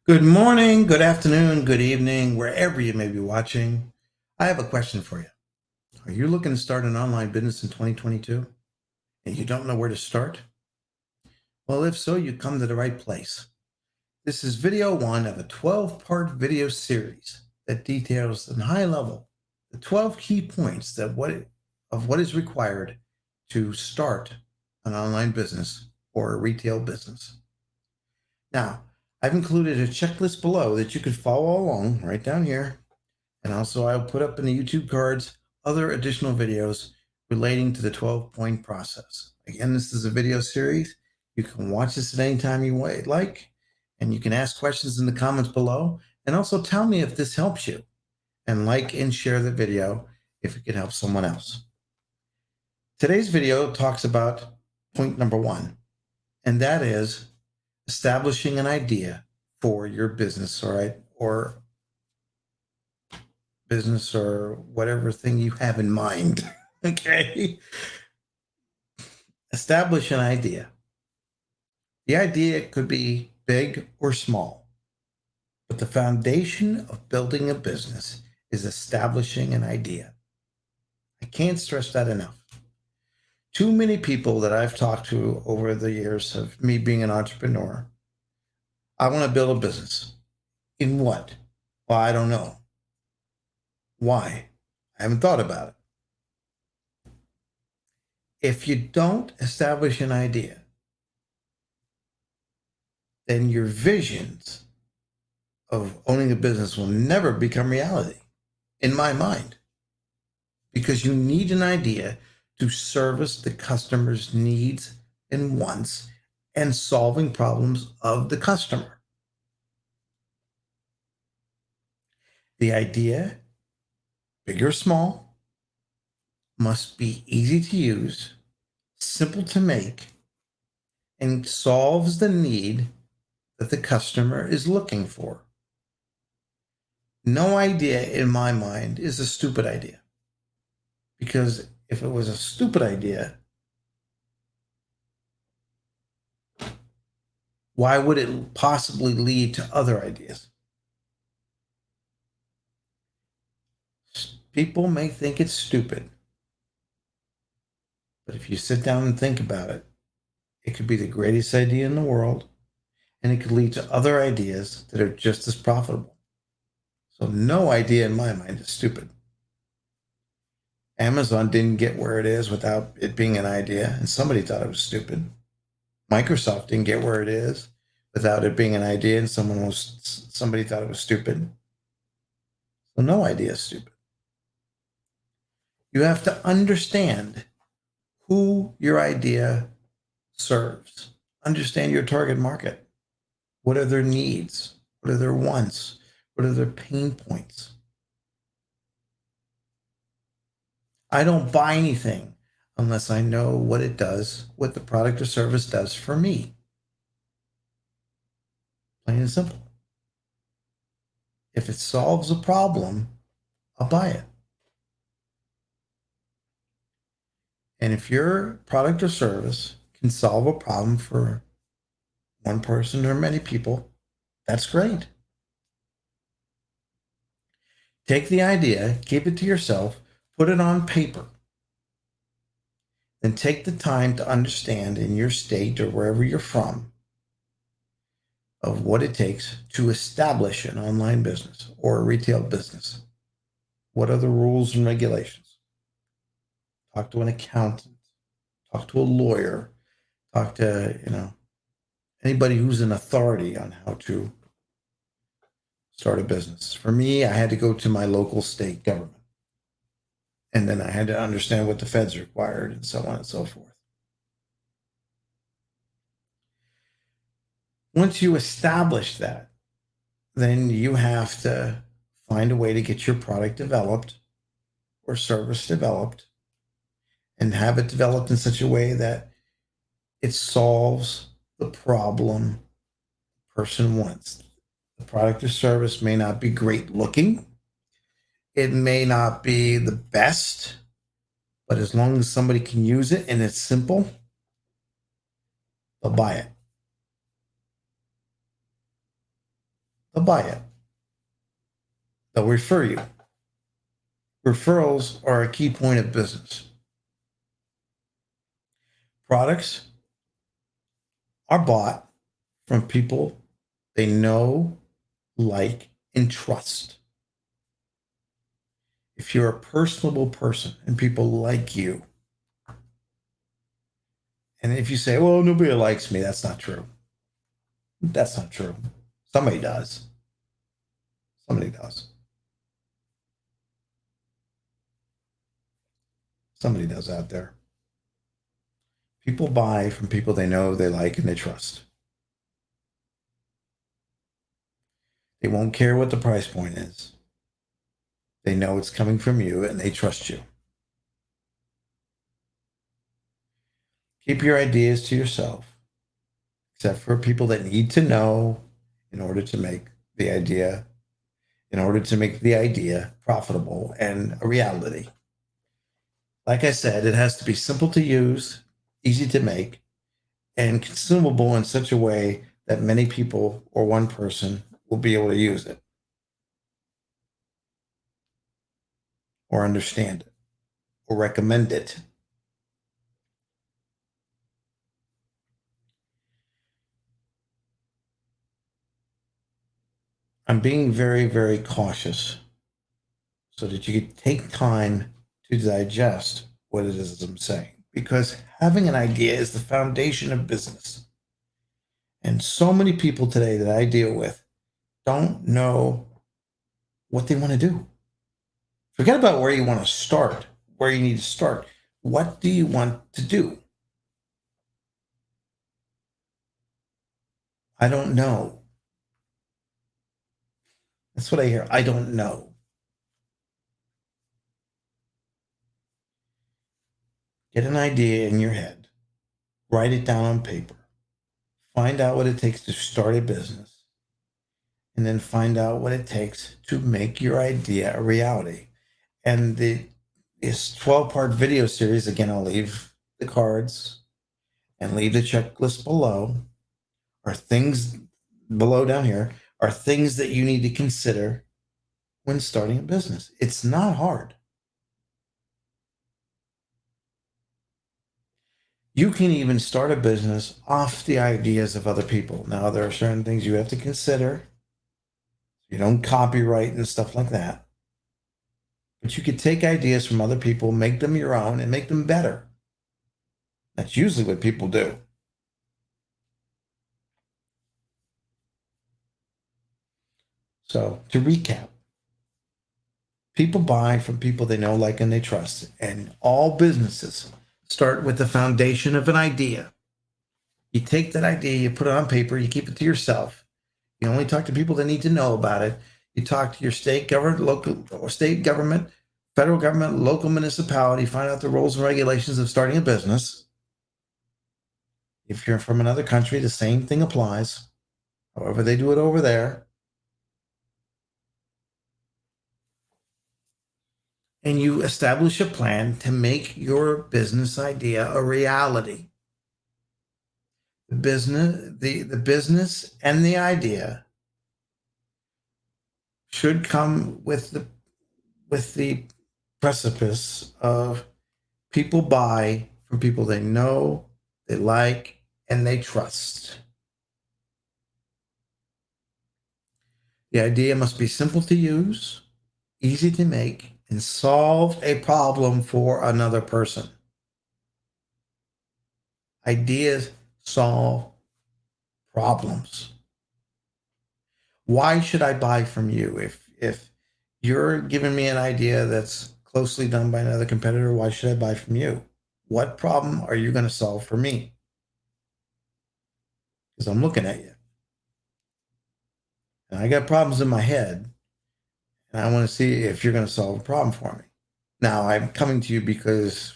Good morning, good afternoon, good evening, wherever you may be watching. I have a question for you. Are you looking to start an online business in 2022 and you don't know where to start? Well, if so, you come to the right place. This is video one of a 12-part video series that details in high level the 12 key points of what is required to start an online business or a retail business. Now, I've included a checklist below that you can follow along right down here. And also, I'll put up in the YouTube cards other additional videos relating to the 12-point process. Again, this is a video series. You can watch this at any time you like, and you can ask questions in the comments below. And also tell me if this helps you. And like and share the video if it could help someone else. Today's video talks about point number one, and that is establishing an idea for your business, all right, or business or whatever thing you have in mind. Okay. Establish an idea. The idea could be big or small, but the foundation of building a business is establishing an idea. I can't stress that enough. Too many people that I've talked to over the years of me being an entrepreneur, I want to build a business. In what? Well, I don't know. Why? I haven't thought about it. If you don't establish an idea, then your visions of owning a business will never become reality, in my mind, because you need an idea to service the customer's needs and wants and solving problems of the customer. The idea, big or small, must be easy to use, simple to make, and solves the need that the customer is looking for. No idea in my mind is a stupid idea, because if it was a stupid idea, why would it possibly lead to other ideas? People may think it's stupid, but if you sit down and think about it, it could be the greatest idea in the world, and it could lead to other ideas that are just as profitable. So no idea in my mind is stupid. Amazon didn't get where it is without it being an idea, and somebody thought it was stupid. Microsoft didn't get where it is without it being an idea, and somebody thought it was stupid. So no idea is stupid. You have to understand who your idea serves. Understand your target market. What are their needs? What are their wants? What are their pain points? I don't buy anything unless I know what it does, what the product or service does for me. Plain and simple. If it solves a problem, I'll buy it. And if your product or service can solve a problem for one person or many people, that's great. Take the idea, keep it to yourself, put it on paper. Then take the time to understand in your state or wherever you're from of what it takes to establish an online business or a retail business. What are the rules and regulations? Talk to an accountant, talk to a lawyer, talk to, anybody who's an authority on how to start a business. For me, I had to go to my local state government. And then I had to understand what the feds required and so on and so forth. Once you establish that, then you have to find a way to get your product developed or service developed and have it developed in such a way that it solves the problem the person wants. The product or service may not be great looking. It may not be the best, but as long as somebody can use it and it's simple, they'll buy it. they'll buy it. They'll refer you. Referrals are a key point of business. Products are bought from people they know, like, and trust. If you're a personable person and people like you, and if you say, well, nobody likes me, that's not true. That's not true. Somebody does. Somebody does. Somebody does out there. People buy from people they know, they like, and they trust. They won't care what the price point is. They know it's coming from you and they trust you. Keep your ideas to yourself, except for people that need to know in order to make the idea, profitable and a reality. Like I said, it has to be simple to use, easy to make, and consumable in such a way that many people or one person will be able to use it or understand it or recommend it. I'm being very, very cautious so that you can take time to digest what it is I'm saying. Because having an idea is the foundation of business. And so many people today that I deal with don't know what they want to do. Forget about where you want to start, where you need to start. What do you want to do? I don't know. That's what I hear. I don't know. Get an idea in your head, write it down on paper, find out what it takes to start a business, and then find out what it takes to make your idea a reality. And this 12-part video series, again, I'll leave the cards and leave the checklist below, are things below down here, are things that you need to consider when starting a business. It's not hard. You can even start a business off the ideas of other people. Now, there are certain things you have to consider. You don't copyright and stuff like that. But you could take ideas from other people, make them your own, and make them better. That's usually what people do. So, to recap, people buy from people they know, like, and they trust. And all businesses start with the foundation of an idea. You take that idea, you put it on paper, you keep it to yourself. You only talk to people that need to know about it. You talk to your state government, local or state government, federal government, local municipality, find out the rules and regulations of starting a business. If you're from another country, the same thing applies. However they do it over there. And you establish a plan to make your business idea a reality. The business and the idea should come with the precipice of people buy from people they know, they like, and they trust. The idea must be simple to use, easy to make, and solve a problem for another person. Ideas solve problems. Why should I buy from you? If you're giving me an idea that's closely done by another competitor, why should I buy from you? What problem are you going to solve for me? Because I'm looking at you. And I got problems in my head, and I want to see if you're going to solve a problem for me. Now, I'm coming to you because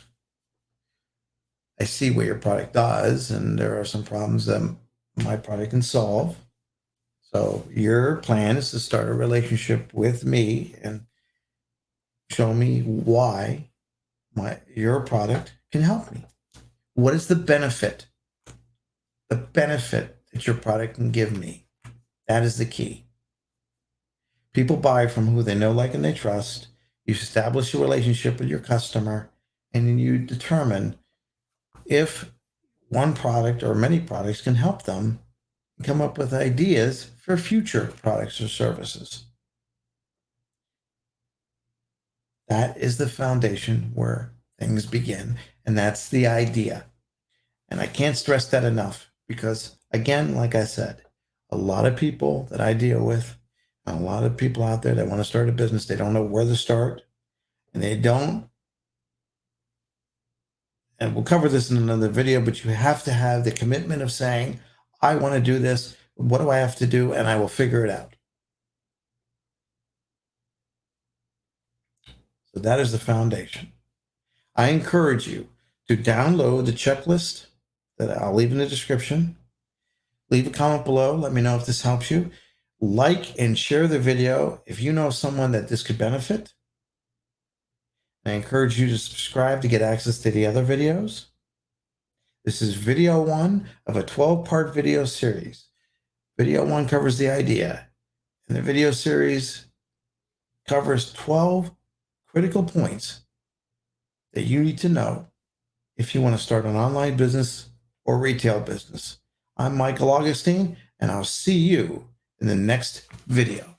I see what your product does, and there are some problems that my product can solve. So your plan is to start a relationship with me and show me why your product can help me. What is the benefit? The benefit that your product can give me. That is the key. People buy from who they know, like, and they trust. You establish a relationship with your customer, and then you determine if one product or many products can help them come up with ideas for future products or services. That is the foundation where things begin. And that's the idea. And I can't stress that enough because, again, like I said, a lot of people that I deal with, a lot of people out there that want to start a business, they don't know where to start and they don't. And we'll cover this in another video, but you have to have the commitment of saying, I want to do this. What do I have to do? And I will figure it out. So that is the foundation. I encourage you to download the checklist that I'll leave in the description. Leave a comment below. Let me know if this helps you. Like and share the video if you know someone that this could benefit. I encourage you to subscribe to get access to the other videos. This is video 1 of a 12-part video series. Video 1 covers the idea, and the video series covers 12 critical points that you need to know if you want to start an online business or retail business. I'm Michael Augustine, and I'll see you in the next video.